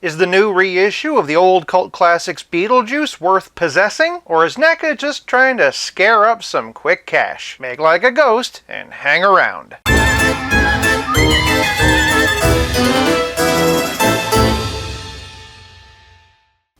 Is the new reissue of the old cult classics Beetlejuice worth possessing? Or is NECA just trying to scare up some quick cash, make like a ghost, and hang around?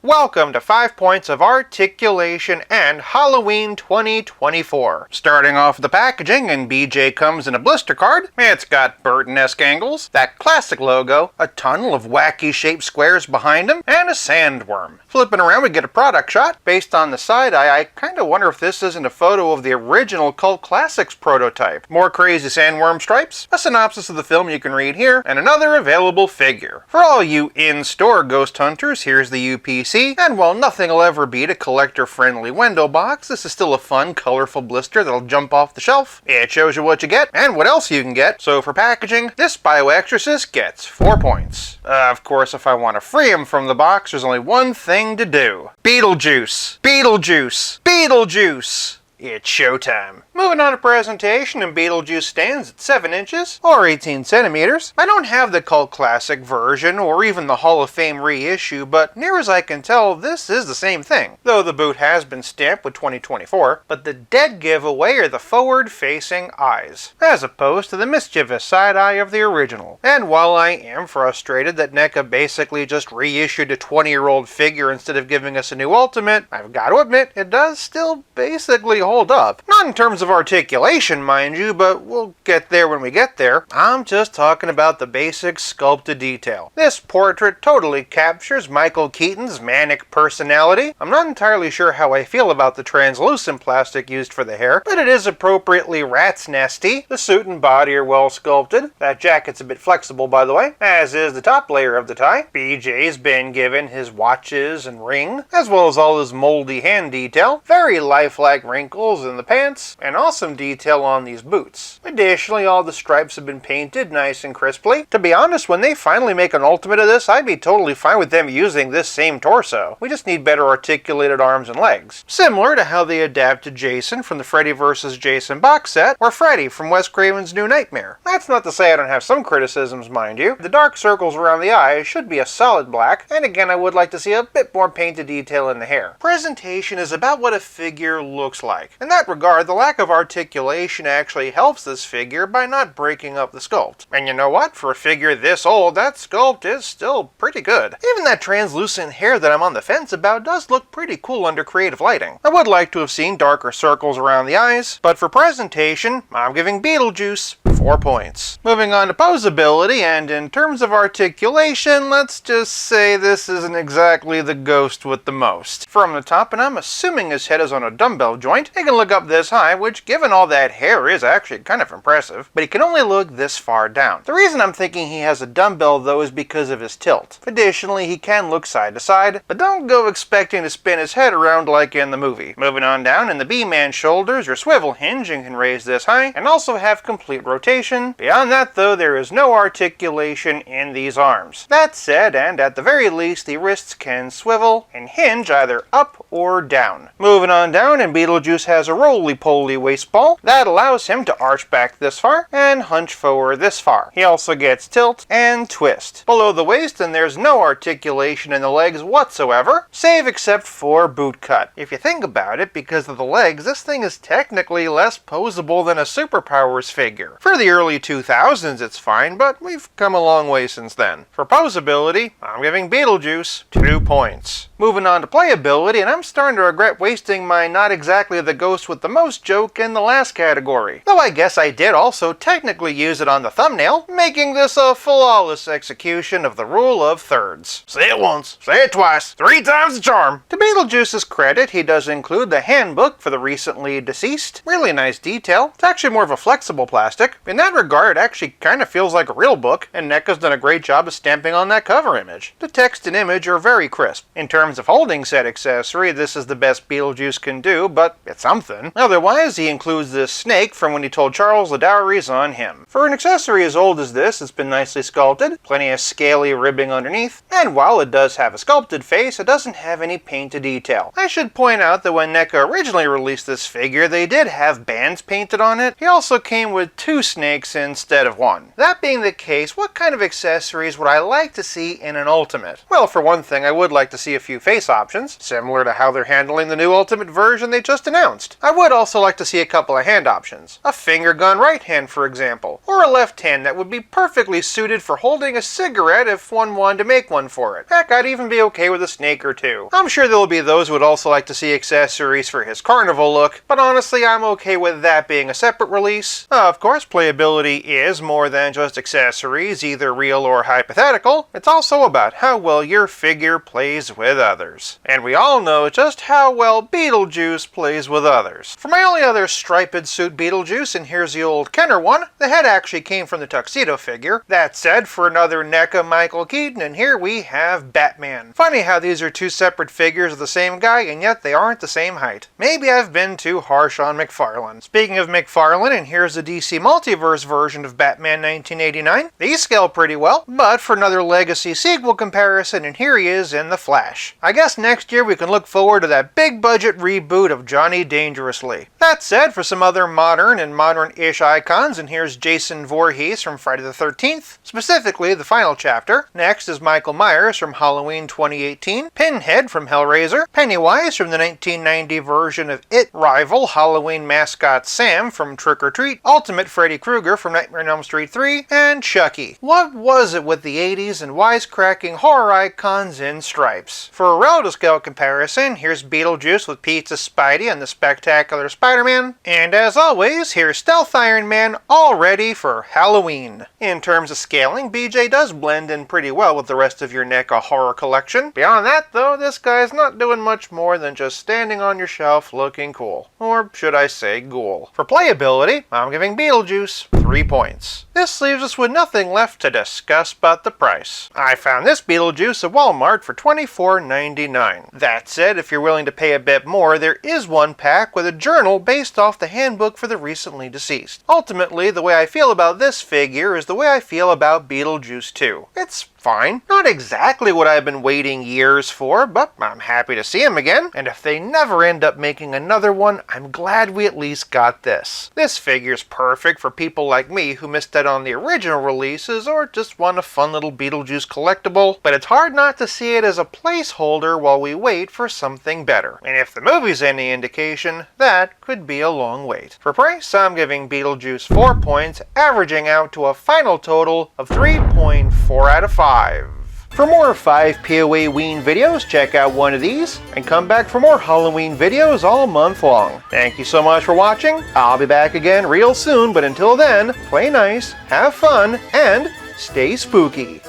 Welcome to 5 Points of Articulation and Halloween 2024. Starting off with the packaging, and BJ comes in a blister card. It's got Burton-esque angles, that classic logo, a tunnel of wacky shaped squares behind him, and a sandworm. Flipping around, we get a product shot. Based on the side eye, I kinda wonder if this isn't a photo of the original Cult Classics prototype. More crazy sandworm stripes, a synopsis of the film you can read here, and another available figure. For all you in-store ghost hunters, here's the UPC. And while nothing will ever beat a collector-friendly window box, this is still a fun, colorful blister that'll jump off the shelf. It shows you what you get, and what else you can get. So for packaging, this Bio-Exorcist gets 4 points. Of course, if I want to free him from the box, there's only one thing to do. Beetlejuice! Beetlejuice! Beetlejuice! It's showtime. Moving on to presentation, and Beetlejuice stands at 7 inches, or 18 centimeters. I don't have the Cult Classic version, or even the Hall of Fame reissue, but near as I can tell, this is the same thing. Though the boot has been stamped with 2024, but the dead giveaway are the forward-facing eyes, as opposed to the mischievous side eye of the original. And while I am frustrated that NECA basically just reissued a 20-year-old figure instead of giving us a new Ultimate, I've got to admit, it does still basically hold up. Not in terms of articulation, mind you, but we'll get there when we get there. I'm just talking about the basic sculpted detail. This portrait totally captures Michael Keaton's manic personality. I'm not entirely sure how I feel about the translucent plastic used for the hair, but it is appropriately rat's nesty. The suit and body are well sculpted. That jacket's a bit flexible, by the way, as is the top layer of the tie. BJ's been given his watches and ring, as well as all his moldy hand detail. Very lifelike wrinkles in the pants, and awesome detail on these boots. Additionally, all the stripes have been painted nice and crisply. To be honest, when they finally make an Ultimate of this, I'd be totally fine with them using this same torso. We just need better articulated arms and legs. Similar to how they adapted Jason from the Freddy vs. Jason box set, or Freddy from Wes Craven's New Nightmare. That's not to say I don't have some criticisms, mind you. The dark circles around the eyes should be a solid black, and again I would like to see a bit more painted detail in the hair. Presentation is about what a figure looks like. In that regard, the lack of articulation actually helps this figure by not breaking up the sculpt. And you know what? For a figure this old, that sculpt is still pretty good. Even that translucent hair that I'm on the fence about does look pretty cool under creative lighting. I would like to have seen darker circles around the eyes, but for presentation, I'm giving Beetlejuice 4 points. Moving on to Poseability, and in terms of articulation, let's just say this isn't exactly the ghost with the most. From the top, and I'm assuming his head is on a dumbbell joint, he can look up this high, which given all that hair is actually kind of impressive, but he can only look this far down. The reason I'm thinking he has a dumbbell though is because of his tilt. Additionally, he can look side to side, but don't go expecting to spin his head around like in the movie. Moving on down, in the B-man shoulders, your swivel hinging can raise this high, and also have complete rotation. Beyond that though, there is no articulation in these arms. That said, and at the very least, the wrists can swivel and hinge either up or down. Moving on down, and Beetlejuice has a roly-poly waist ball that allows him to arch back this far and hunch forward this far. He also gets tilt and twist. Below the waist, and there's no articulation in the legs whatsoever, save except for boot cut. If you think about it, because of the legs, this thing is technically less posable than a Superpowers figure. For the early 2000s, it's fine, but we've come a long way since then. For Poseability, I'm giving Beetlejuice 2 points. Moving on to Playability, and I'm starting to regret wasting my not exactly the ghost with the most joke in the last category. Though I guess I did also technically use it on the thumbnail, making this a flawless execution of the rule of thirds. Say it once, say it twice, 3 times the charm. To Beetlejuice's credit, he does include the handbook for the recently deceased. Really nice detail. It's actually more of a flexible plastic. In that regard, it actually kind of feels like a real book, and NECA's done a great job of stamping on that cover image. The text and image are very crisp. In terms of holding set accessory, this is the best Beetlejuice can do, but it's something. Otherwise, he includes this snake from when he told Charles the dowry's on him. For an accessory as old as this, it's been nicely sculpted, plenty of scaly ribbing underneath, and while it does have a sculpted face, it doesn't have any painted detail. I should point out that when NECA originally released this figure, they did have bands painted on it. He also came with 2 snakes snakes instead of one. That being the case, what kind of accessories would I like to see in an Ultimate? Well, for one thing, I would like to see a few face options, similar to how they're handling the new Ultimate version they just announced. I would also like to see a couple of hand options. A finger gun right hand, for example, or a left hand that would be perfectly suited for holding a cigarette if one wanted to make one for it. Heck, I'd even be okay with a snake or two. I'm sure there will be those who would also like to see accessories for his carnival look, but honestly, I'm okay with that being a separate release. Of course, playability is more than just accessories, either real or hypothetical. It's also about how well your figure plays with others. And we all know just how well Beetlejuice plays with others. For my only other striped suit Beetlejuice, and here's the old Kenner one, the head actually came from the tuxedo figure. That said, for another NECA Michael Keaton, and here we have Batman. Funny how these are two separate figures of the same guy, and yet they aren't the same height. Maybe I've been too harsh on McFarlane. Speaking of McFarlane, and here's the DC Multiverse version of Batman 1989. These scale pretty well, but for another Legacy sequel comparison, and here he is in The Flash. I guess next year we can look forward to that big budget reboot of Johnny Dangerously. That said, for some other modern and modern-ish icons, and here's Jason Voorhees from Friday the 13th, specifically the final chapter. Next is Michael Myers from Halloween 2018, Pinhead from Hellraiser, Pennywise from the 1990 version of It rival Halloween mascot Sam from Trick or Treat, Ultimate Freddy Krueger from Nightmare on Elm Street 3, and Chucky. What was it with the 80s and wisecracking horror icons in stripes? For a relative scale comparison, here's Beetlejuice with Pizza Spidey and the Spectacular Spider-Man, and as always, here's Stealth Iron Man all ready for Halloween. In terms of scaling, BJ does blend in pretty well with the rest of your NECA horror collection. Beyond that, though, this guy's not doing much more than just standing on your shelf looking cool. Or should I say ghoul. For playability, I'm giving Beetlejuice 3 points. This leaves us with nothing left to discuss but the price. I found this Beetlejuice at Walmart for $24.99. That said, if you're willing to pay a bit more, there is one pack with a journal based off the handbook for the recently deceased. Ultimately, the way I feel about this figure is the way I feel about Beetlejuice 2. It's fine. Not exactly what I've been waiting years for, but I'm happy to see him again. And if they never end up making another one, I'm glad we at least got this. This figure's perfect for people like me who missed out on the original releases or just want a fun little Beetlejuice collectible, but it's hard not to see it as a placeholder while we wait for something better. And if the movie's any indication, that could be a long wait. For price, I'm giving Beetlejuice 4 points, averaging out to a final total of 3.4 out of 5. For more 5 POA Ween videos, check out one of these, and come back for more Halloween videos all month long. Thank you so much for watching. I'll be back again real soon, but until then, play nice, have fun, and stay spooky.